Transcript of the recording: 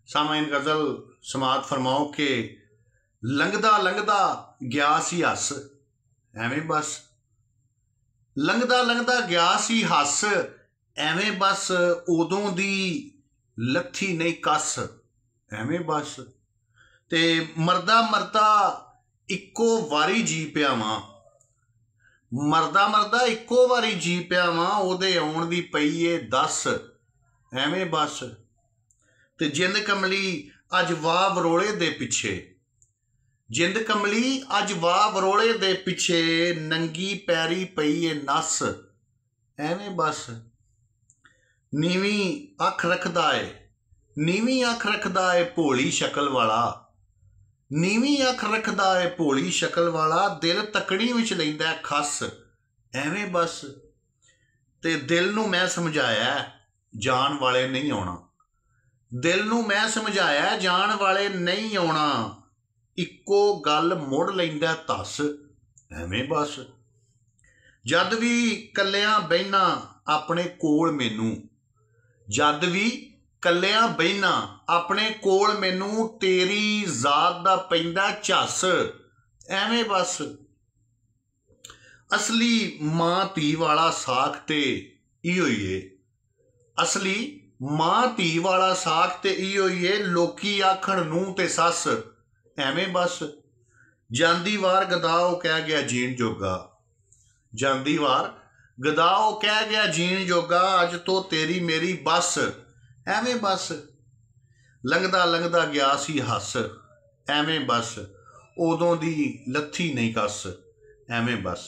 सामाइन गज़ल समात फरमाओ कि लंघदा लंघदा गया सी हस, एवें बस लंघदा लंघदा गया सी हस, एवें बस उदों दी लथी नहीं कस, एवें बस ते मरदा मरदा इक्को वारी जी पिया वां, मरदा मरदा इक्को वारी जी पिया वां, ओदे आउण दी पई ए दस, एवें बस ते जिंद कमली अज वाह वरोले दे पिछे, जिंद कमली अज वाह वरोले दे पिछे, नंगी पैरी पई ए नस, एवें बस नीवी अख रखदा है, नीवी अख रखदा है भोली शक्ल वाला, नीवी अख रखदा है भोली शक्ल वाला, दिल तकड़ी विच लैंदा खस, एवें बस ते दिल नूं मैं समझाया जान वाले नहीं आउणा, दिल नूं मैं समझाया जान वाले नहीं आउणा, इक्को गल मुड़ लैंदा धस, एवें बस जद भी कल्लियां बहना अपने कोल मैनू, जद भी कल्लियां बहना अपने कोल मैनू, तेरी जात दा पैंदा झस, एवें बस असली मां धी वाला साख ते इहो ही है, असली मां धी वाला साख ते इहो ही है, लोकी आखण नूं ते सस, एवें बस जांदी वार गदाओ कह गया जीण जोगा, जांदी वार गदाओ कह गया जीण जोगा, अज तो तेरी मेरी बस, एवें बस लंघदा लंघदा गया सी हस, एवें बस उदों दी लथी नहीं कस, एवें बस।